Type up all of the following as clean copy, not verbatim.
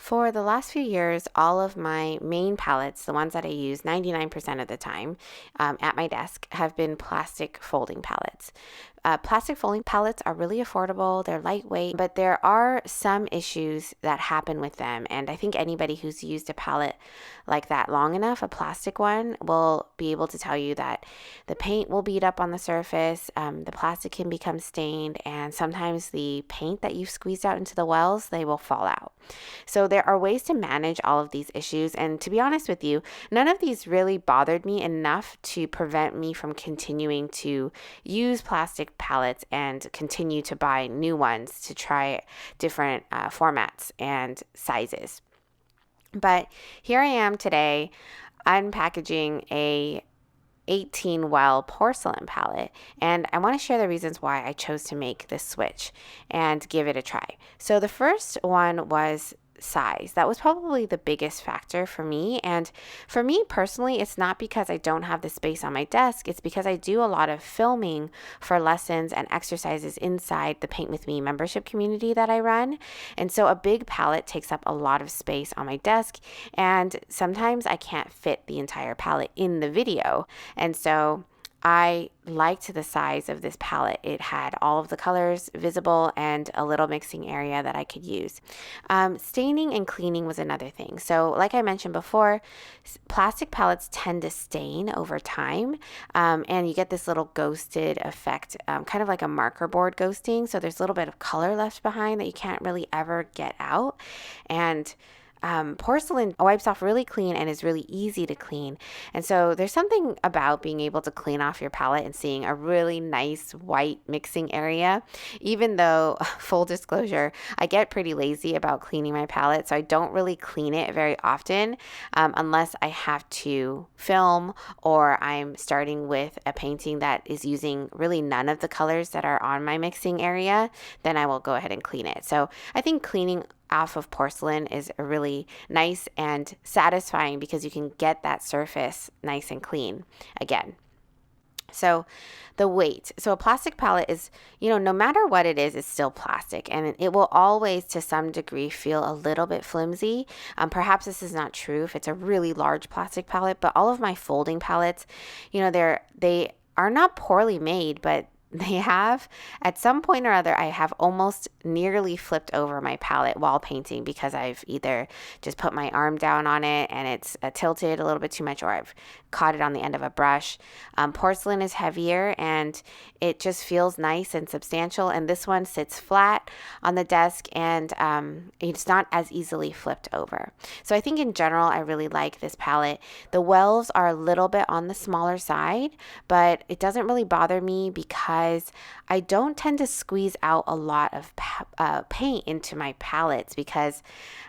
For the last few years, all of my main palettes, the ones that I use 99% of the time at my desk, have been plastic folding palettes. Plastic folding palettes are really affordable, they're lightweight, but there are some issues that happen with them. And I think anybody who's used a palette like that long enough, a plastic one, will be able to tell you that the paint will bead up on the surface, the plastic can become stained, and sometimes the paint that you've squeezed out into the wells, they will fall out. So there are ways to manage all of these issues. And to be honest with you, none of these really bothered me enough to prevent me from continuing to use plastic palettes and continue to buy new ones to try different formats and sizes. But here I am today unpackaging a 18 well porcelain palette, and I want to share the reasons why I chose to make this switch and give it a try. So the first one was size. That was probably the biggest factor for me. And for me personally, it's not because I don't have the space on my desk. It's because I do a lot of filming for lessons and exercises inside the Paint With Me membership community that I run. And so a big palette takes up a lot of space on my desk. And sometimes I can't fit the entire palette in the video. And so I liked the size of this palette. It had all of the colors visible and a little mixing area that I could use. Staining and cleaning was another thing. So like I mentioned before, plastic palettes tend to stain over time, and you get this little ghosted effect, kind of like a marker board ghosting. So there's a little bit of color left behind that you can't really ever get out. And porcelain wipes off really clean and is really easy to clean. And so there's something about being able to clean off your palette and seeing a really nice white mixing area. Even though, full disclosure, I get pretty lazy about cleaning my palette, so I don't really clean it very often unless I have to film or I'm starting with a painting that is using really none of the colors that are on my mixing area, then I will go ahead and clean it. So I think cleaning off of porcelain is really nice and satisfying because you can get that surface nice and clean again. So the weight. So a plastic palette is, no matter what it is, it's still plastic, and it will always to some degree feel a little bit flimsy. Perhaps this is not true if it's a really large plastic palette, but all of my folding palettes, they are not poorly made, but they have, at some point or other, I have almost nearly flipped over my palette while painting because I've either just put my arm down on it and it's tilted a little bit too much, or I've caught it on the end of a brush. Porcelain is heavier and it just feels nice and substantial, and this one sits flat on the desk and it's not as easily flipped over. So I think in general, I really like this palette. The wells are a little bit on the smaller side, but it doesn't really bother me because I don't tend to squeeze out a lot of paint into my palettes because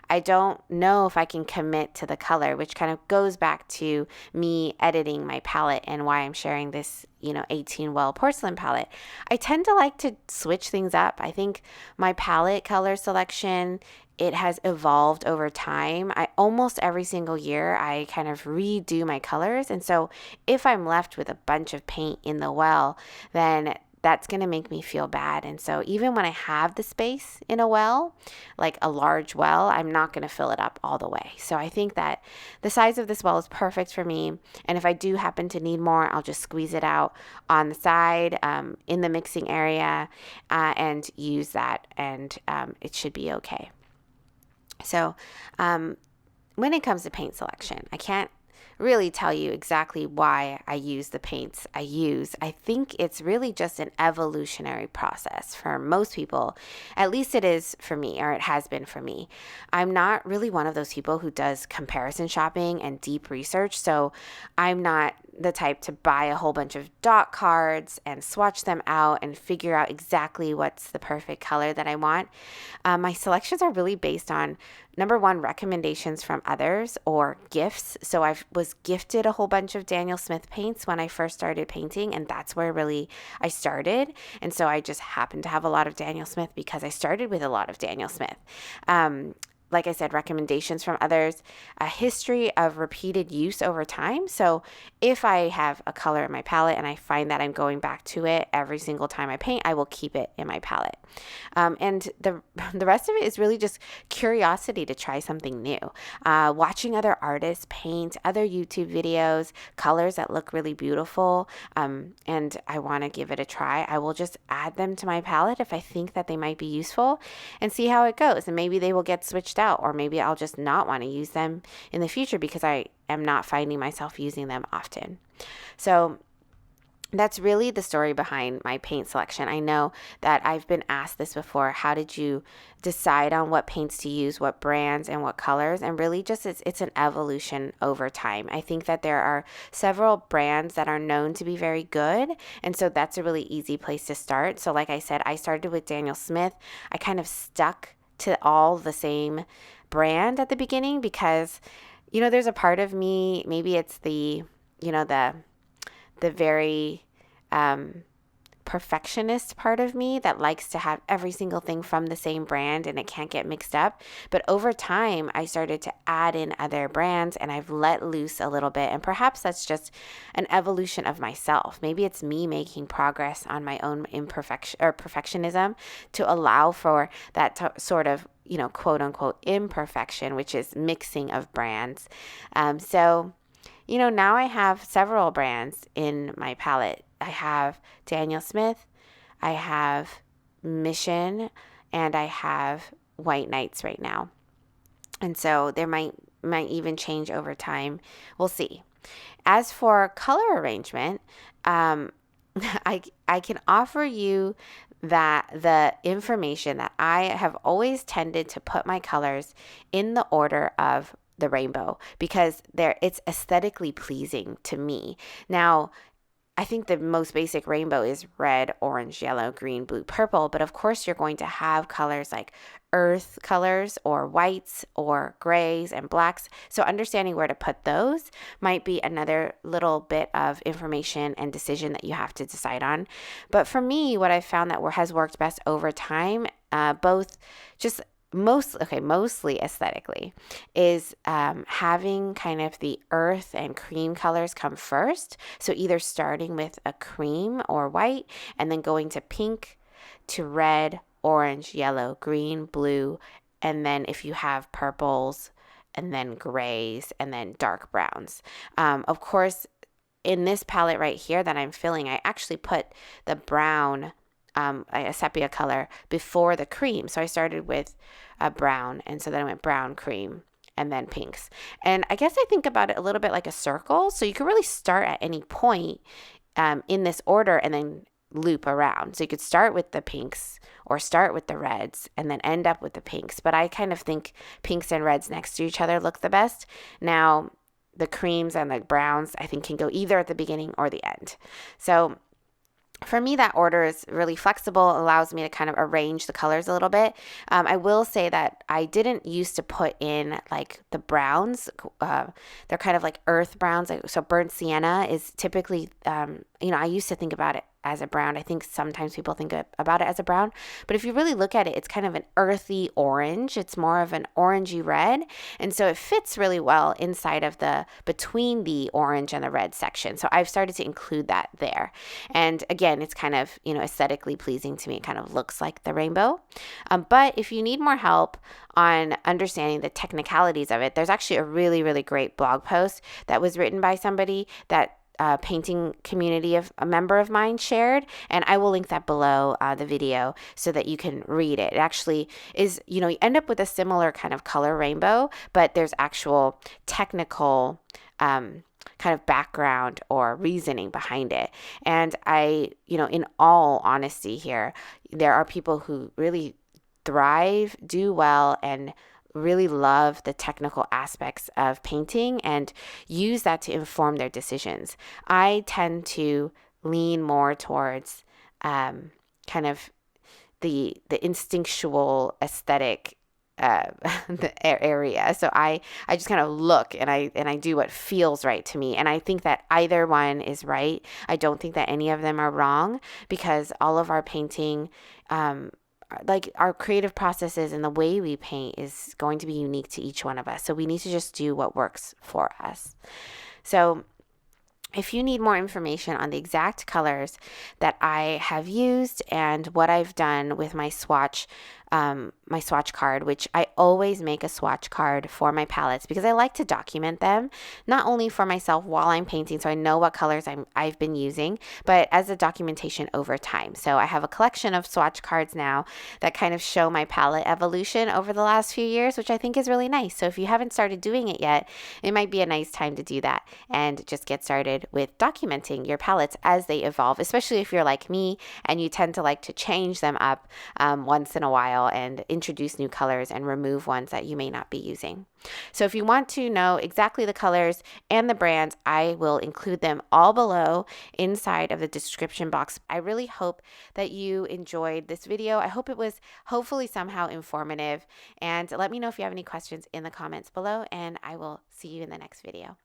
I don't know if I can commit to the color, which kind of goes back to me editing my palette and why I'm sharing this, 18 well porcelain palette. I tend to like to switch things up. I think my palette color selection, it has evolved over time. Almost every single year, I kind of redo my colors. And so if I'm left with a bunch of paint in the well, then that's going to make me feel bad. And so even when I have the space in a well, like a large well, I'm not going to fill it up all the way. So I think that the size of this well is perfect for me. And if I do happen to need more, I'll just squeeze it out on the side in the mixing area and use that. And it should be okay. So when it comes to paint selection, I can't really tell you exactly why I use the paints I use. I think it's really just an evolutionary process for most people. At least it is for me, or it has been for me. I'm not really one of those people who does comparison shopping and deep research, so I'm not the type to buy a whole bunch of dot cards and swatch them out and figure out exactly what's the perfect color that I want. My selections are really based on, number one, recommendations from others or gifts. So I was gifted a whole bunch of Daniel Smith paints when I first started painting, and that's where really I started. And so I just happened to have a lot of Daniel Smith because I started with a lot of Daniel Smith. like I said, recommendations from others, a history of repeated use over time. So if I have a color in my palette and I find that I'm going back to it every single time I paint, I will keep it in my palette. And the rest of it is really just curiosity to try something new. Watching other artists paint, other YouTube videos, colors that look really beautiful, and I want to give it a try. I will just add them to my palette if I think that they might be useful and see how it goes. And maybe they will get switched out, or maybe I'll just not want to use them in the future because I am not finding myself using them often. So that's really the story behind my paint selection. I know that I've been asked this before. How did you decide on what paints to use, what brands and what colors? And really just it's an evolution over time. I think that there are several brands that are known to be very good. And so that's a really easy place to start. So like I said, I started with Daniel Smith. I kind of stuck to all the same brand at the beginning because, there's a part of me, maybe it's the very perfectionist part of me that likes to have every single thing from the same brand and it can't get mixed up. But over time, I started to add in other brands and I've let loose a little bit. And perhaps that's just an evolution of myself. Maybe it's me making progress on my own imperfection or perfectionism to allow for that sort of, quote unquote imperfection, which is mixing of brands. So now I have several brands in my palette. I have Daniel Smith, I have Mission, and I have White Knights right now. And so there might even change over time. We'll see. As for color arrangement, I can offer you that the information that I have always tended to put my colors in the order of the rainbow because it's aesthetically pleasing to me. Now, I think the most basic rainbow is red, orange, yellow, green, blue, purple. But of course, you're going to have colors like earth colors or whites or grays and blacks. So understanding where to put those might be another little bit of information and decision that you have to decide on. But for me, what I found that has worked best over time, both just mostly aesthetically, is having kind of the earth and cream colors come first. So either starting with a cream or white and then going to pink, to red, orange, yellow, green, blue, and then if you have purples, and then grays, and then dark browns. Of course, in this palette right here that I'm filling, I actually put the brown, a sepia color before the cream. So I started with a brown, and so then I went brown, cream, and then pinks. And I guess I think about it a little bit like a circle. So you can really start at any point in this order and then loop around. So you could start with the pinks or start with the reds and then end up with the pinks. But I kind of think pinks and reds next to each other look the best. Now, the creams and the browns, I think, can go either at the beginning or the end. So for me, that order is really flexible, allows me to kind of arrange the colors a little bit. I will say that I didn't used to put in like the browns. They're kind of like earth browns. So burnt sienna is typically, I used to think about it as a brown. I think sometimes people think about it as a brown, but if you really look at it, it's kind of an earthy orange. It's more of an orangey red. And so it fits really well inside of between the orange and the red section. So I've started to include that there. And again, it's kind of, aesthetically pleasing to me. It kind of looks like the rainbow. But if you need more help on understanding the technicalities of it, there's actually a really, really great blog post that was written by somebody that painting community of a member of mine shared, and I will link that below the video so that you can read it. It actually is, you end up with a similar kind of color rainbow, but there's actual technical kind of background or reasoning behind it. And I, in all honesty here, there are people who really thrive, do well, and really love the technical aspects of painting and use that to inform their decisions. I tend to lean more towards kind of the instinctual aesthetic the area. So I just kind of look and I do what feels right to me. And I think that either one is right. I don't think that any of them are wrong because all of our painting like our creative processes and the way we paint is going to be unique to each one of us. So we need to just do what works for us. So if you need more information on the exact colors that I have used and what I've done with my swatch card, which I always make a swatch card for my palettes because I like to document them, not only for myself while I'm painting, so I know what colors I've been using, but as a documentation over time. So I have a collection of swatch cards now that kind of show my palette evolution over the last few years, which I think is really nice. So if you haven't started doing it yet, it might be a nice time to do that and just get started with documenting your palettes as they evolve, especially if you're like me and you tend to like to change them up once in a while and introduce new colors and remove ones that you may not be using. So if you want to know exactly the colors and the brands, I will include them all below inside of the description box. I really hope that you enjoyed this video. I hope it was hopefully somehow informative, and let me know if you have any questions in the comments below, and I will see you in the next video.